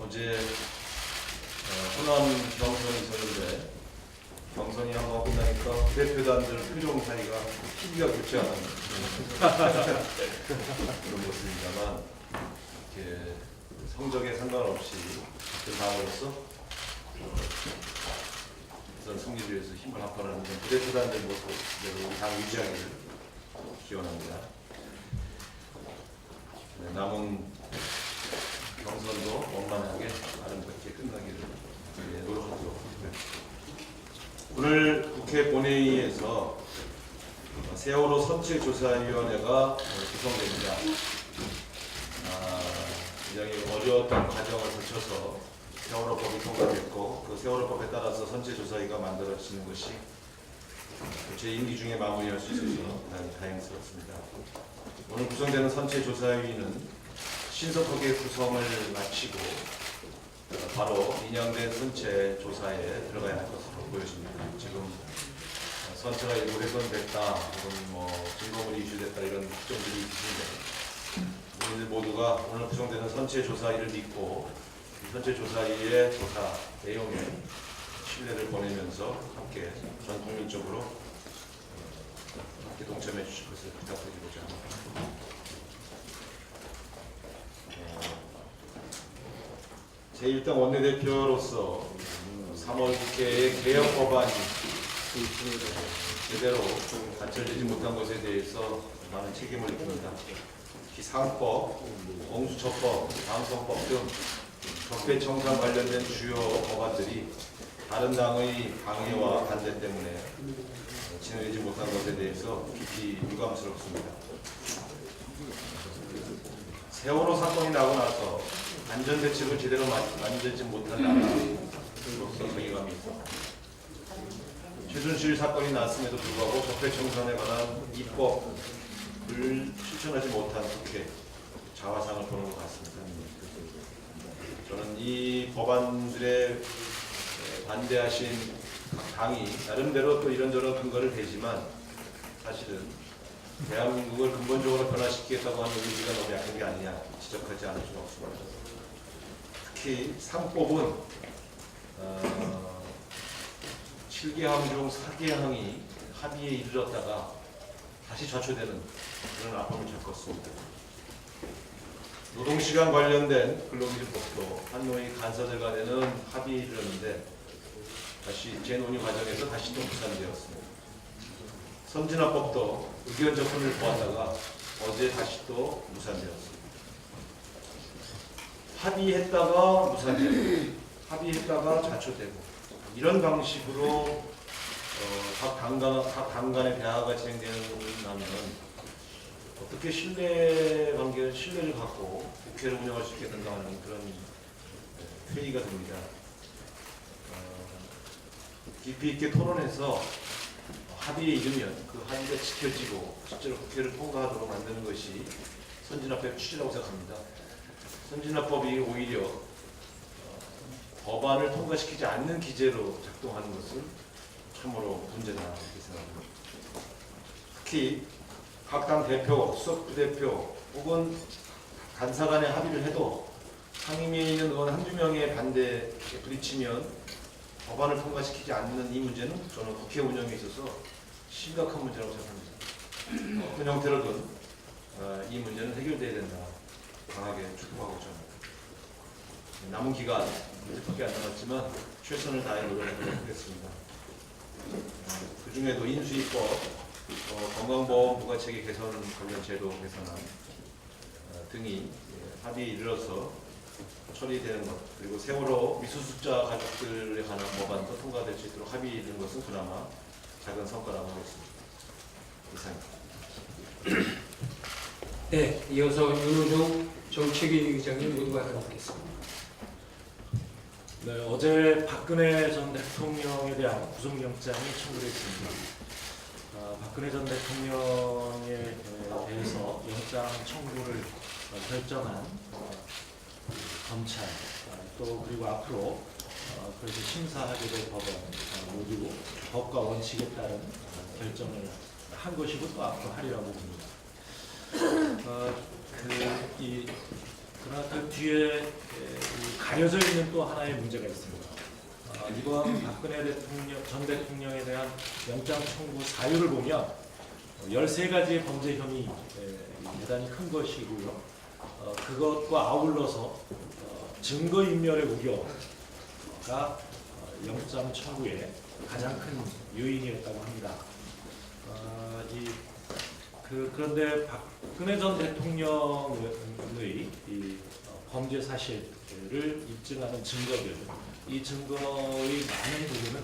어제 호남 경선이 있었는데 경선이 한번 끝나니까 대표단들 표정 사이가 희비가 좋지 않은 그런 모습입니다만 이렇게 성적에 상관없이 그 당으로서 우선 승리를 위해서 힘을 합하는 부대표단들 모습대로 당 유지하기를 기원합니다. 네, 남은 경선도 원만하게 아름답게 끝나기를 노력하도록 하겠습니다. 오늘 국회 본회의에서 세월호 선체조사위원회가 구성됩니다. 굉장히 어려웠던 과정을 거쳐서 세월호법이 통과됐고 그 세월호법에 따라서 선체조사위가 만들어지는 것이 제 임기 중에 마무리할 수 있어서 대단히 다행스럽습니다. 오늘 구성되는 선체조사위는 신속하게 구성을 마치고 바로 인양된 선체 조사에 들어가야 할 것으로 보여집니다. 지금 선체가 일부 훼손됐다, 혹은 증거물이 이슈됐다 이런 걱정들이 있으신데 우리들 모두가 오늘 구성되는 선체 조사위를 믿고 이 선체 조사위의 조사 내용에 신뢰를 보내면서 함께 전 국민적으로 함께 동참해 주실 것을 부탁드리고자 합니다. 제1당 원내대표로서 3월 국회의 개혁 법안이 제대로 관철되지 못한 것에 대해서 많은 책임을 느낍니다. 특히 상법, 공수처법, 방송법 등 적폐청산 관련된 주요 법안들이 다른 당의 방해와 반대 때문에 진행되지 못한 것에 대해서 깊이 유감스럽습니다. 세월호 사건이 나고 나서 안전대책을 제대로 만들지 못한 나라로서 회의감이 있고 최순실 사건이 났음에도 불구하고 적폐청산에 관한 입법을 실천하지 못한 국회 자화상을 보는 것 같습니다. 저는 이 법안들에 반대하신 각 당이 나름대로 또 이런저런 근거를 대지만 사실은 대한민국을 근본적으로 변화시키겠다고 하는 의지가 너무 약한 게 아니냐 지적하지 않을 수가 없습니다. 특히 3법은 7개항 중 4개항이 합의에 이르렀다가 다시 좌초되는 그런 아픔을 겪었습니다. 노동시간 관련된 근로기준법도 한노위 간사들 간에는 합의에 이르렀는데 다시 재논의 과정에서 다시 또 무산되었습니다. 선진화법도 의견 접근을 보았다가 어제 다시 또 무산되었습니다. 합의했다가 무산되고 합의했다가 좌초되고 이런 방식으로 각 당간의 대화가 진행되는 어떻게 신뢰를 갖고 국회를 운영할 수 있겠는가 하는 그런 회의가 됩니다. 깊이 있게 토론해서 합의에 이르면 그 합의가 지켜지고 실제로 국회를 통과하도록 만드는 것이 선진화법의 취지라고 생각합니다. 선진화법이 오히려 법안을 통과시키지 않는 기재로 작동하는 것은 참으로 문제다 이렇게 생각합니다. 특히 각 당 대표, 수석 부대표 혹은 간사 간의 합의를 해도 상임위에 있는 의원 한두 명의 반대에 부딪히면 법안을 통과시키지 않는 이 문제는 저는 국회 운영에 있어서 심각한 문제라고 생각합니다. 어떤 형태로든 이 문제는 해결돼야 된다. 강하게 촉구하고자 합니다. 남은 기간 이제밖에 안 남았지만 최선을 다해 노력하도록 하겠습니다. 그 중에도 인수위법, 건강보험 부가체계 개선 관련 제도 개선안 등이 합의에 이르러서 처리되는 것, 그리고 세월호 미수습자 가족들에 관한 법안도 통과될 수 있도록 합의에 이르는 것은 그나마 작은 성과라고 하겠습니다. 이상입니다. 네, 이어서 윤호중 정책위 의장님 모두가 하겠습니다. 네, 어제 박근혜 전 대통령에 대한 구속영장이 청구됐습니다. 박근혜 전 대통령에 대해서 영장 청구를 결정한 검찰 또 그리고 앞으로 그래서 심사하게 될 법원 모두 법과 원칙에 따른 결정을 한 것이고 또 앞으로 하리라고 봅니다. 그러나 그 뒤에 가려져 있는 또 하나의 문제가 있습니다. 이번 박근혜 전 대통령에 대한 영장 청구 사유를 보면 13가지의 범죄 혐의 대단히 큰 것이고요. 그것과 아울러서 증거인멸의 우려가 영장 청구의 가장 큰 요인이었다고 합니다. 그런데 박근혜 전 대통령의 범죄 사실을 입증하는 증거들, 이 증거의 많은 부분은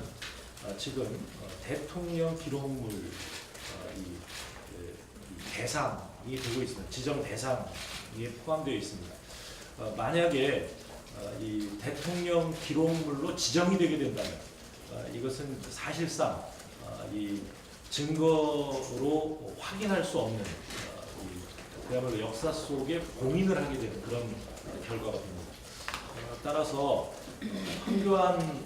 지금 대통령 기록물 대상이 되고 있습니다. 지정 대상에 포함되어 있습니다. 만약에 이 대통령 기록물로 지정이 되게 된다면 이것은 사실상 이 증거로 확인할 수 없는 그야말로 역사 속에 봉인을 하게 되는 그런 결과가 됩니다. 따라서 황교안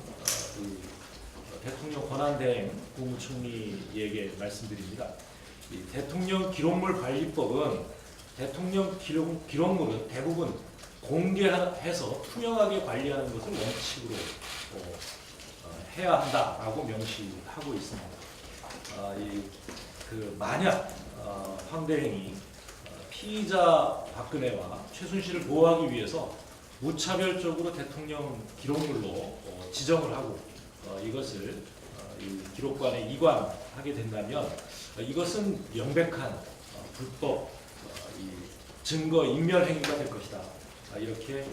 대통령 권한대행 국무총리에게 말씀드립니다. 이 대통령 기록물 관리법은 대통령 기록물은 대부분 공개해서 투명하게 관리하는 것을 원칙으로 해야 한다라고 명시하고 있습니다. 만약 황 대행이 피의자 박근혜와 최순실을 보호하기 위해서 무차별적으로 대통령 기록물로 지정을 하고 이것을 기록관에 이관하게 된다면 이것은 명백한 불법 증거 인멸 행위가 될 것이다. 이렇게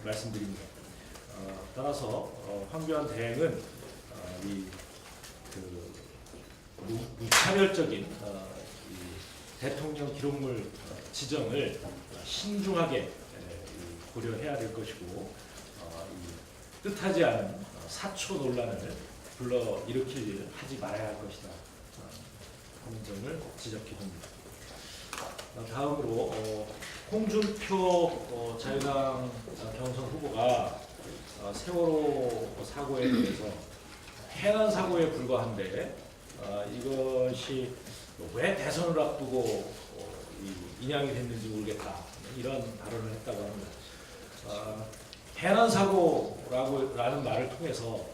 말씀드립니다. 따라서 황교안 대행은 무차별적인 대통령 기록물 지정을 신중하게 고려해야 될 것이고 뜻하지 않은 사초 논란을 하지 말아야 할 것이다 하는 점을 지적해 봅니다. 다음으로 홍준표 자유당 경선 후보가 세월호 사고에 대해서 해난 사고에 불과한데 이것이 왜 대선을 앞두고 인양이 됐는지 모르겠다 이런 발언을 했다고 합니다. 해난 사고라는 말을 통해서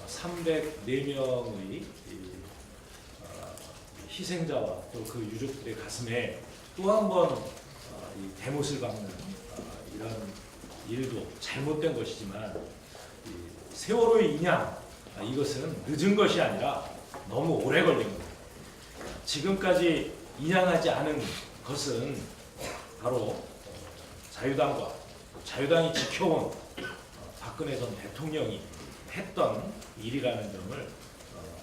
304명의 희생자와 또 그 유족들의 가슴에 또 한 번 대못을 박는 이런 일도 잘못된 것이지만 세월호의 인양 이것은 늦은 것이 아니라 너무 오래 걸린 겁니다. 지금까지 인양하지 않은 것은 바로 자유당과 자유당이 지켜온 박근혜 전 대통령이 했던 일이라는 점을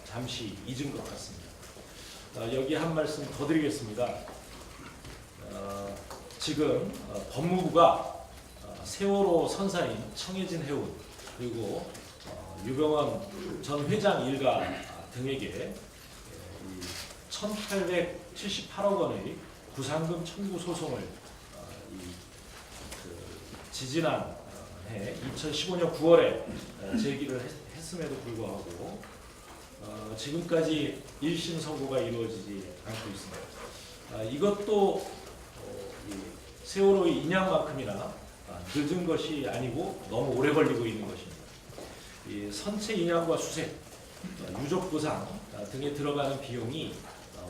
잠시 잊은 것 같습니다. 여기 한 말씀 더 드리겠습니다. 지금 법무부가 세월호 선사인 청해진 해운 그리고 유병헌 전 회장 일가 등에게 1,878억 원의 구상금 청구 소송을 지지난 해 2015년 9월에 제기를 했음에도 불구하고 지금까지 1심 선고가 이루어지지 않고 있습니다. 이것도 세월호의 인양만큼이나 늦은 것이 아니고 너무 오래 걸리고 있는 것입니다. 이 선체 인양과 수색, 유족 보상 등에 들어가는 비용이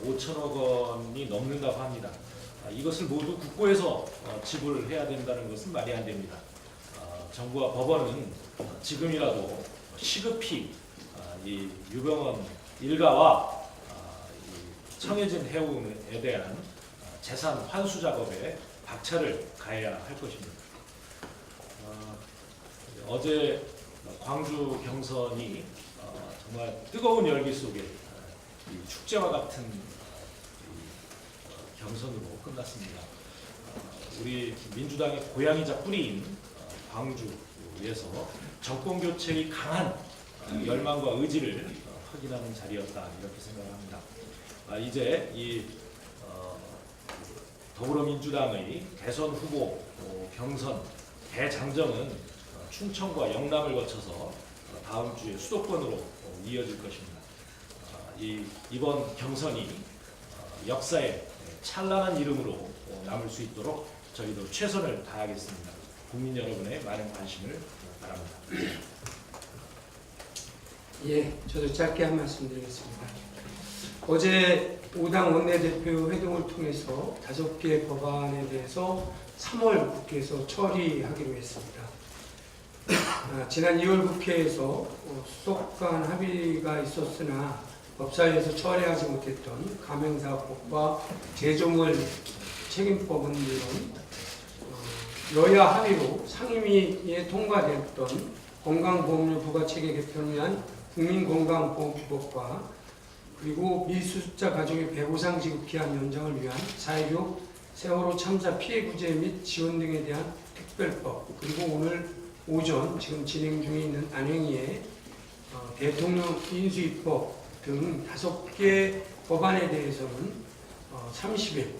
5천억 원이 넘는다고 합니다. 이것을 모두 국고에서 지불해야 된다는 것은 말이 안 됩니다. 정부와 법원은 지금이라도 시급히 이 유병헌 일가와 청해진 해운에 대한 재산 환수 작업에 박차를 가해야 할 것입니다. 어제 광주 경선이 정말 뜨거운 열기 속에 축제와 같은 경선으로 끝났습니다. 우리 민주당의 고향이자 뿌리인 광주에서 정권 교체의 강한 열망과 의지를 확인하는 자리였다 이렇게 생각합니다. 이제 이 더불어민주당의 대선 후보 경선 대장정은 충청과 영남을 거쳐서 다음 주에 수도권으로 이어질 것입니다. 이번 경선이 역사의 찬란한 이름으로 남을 수 있도록 저희도 최선을 다하겠습니다. 국민 여러분의 많은 관심을 바랍니다. 예, 저도 짧게 한 말씀 드리겠습니다. 어제 5당 원내대표 회동을 통해서 5개 법안에 대해서 3월 국회에서 처리하기로 했습니다. 지난 2월 국회에서 수석 간 합의가 있었으나 법사위에서 처리하지 못했던 가맹사업법과 제조물 책임법은 물론 여야 합의로 상임위에 통과됐던 건강보험료 부가체계 개편을 위한 국민건강보험법과 그리고 미수습자 가족의 배보상 지급 기한 연장을 위한 4.16 세월호 참사 피해 구제 및 지원 등에 대한 특별법, 그리고 오늘 오전 지금 진행 중에 있는 안행위의 대통령 인수위법 등 5개 법안에 대해서는 30일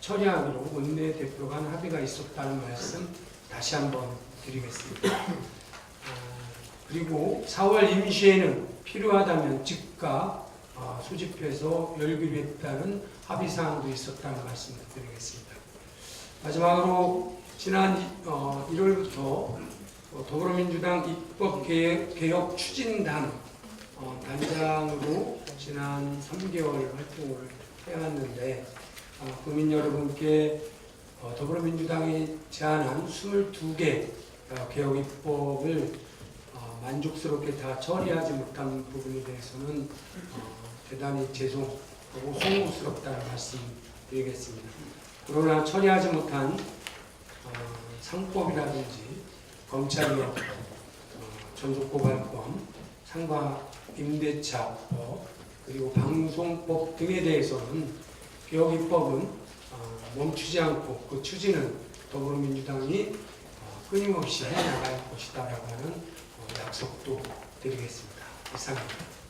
처리하기로 원내대표 간 합의가 있었다는 말씀 다시 한번 드리겠습니다. 그리고 4월 임시회는 필요하다면 즉각 소집해서 열기로 했다는 합의사항도 있었다는 말씀을 드리겠습니다. 마지막으로 지난 1월부터 더불어민주당 입법개혁 추진단 단장으로 지난 3개월 활동을 해왔는데 국민 여러분께 더불어민주당이 제안한 22개 개혁 입법을 만족스럽게 다 처리하지 못한 부분에 대해서는 대단히 죄송하고 송구스럽다는 말씀 드리겠습니다. 그러나 처리하지 못한 상법이라든지 검찰개혁, 전속고발권, 상가 임대차법, 그리고 방송법 등에 대해서는 개혁 입법은 멈추지 않고 그 추진은 더불어민주당이 끊임없이 해나갈 것이다라고 하는 약속도 드리겠습니다. 이상입니다.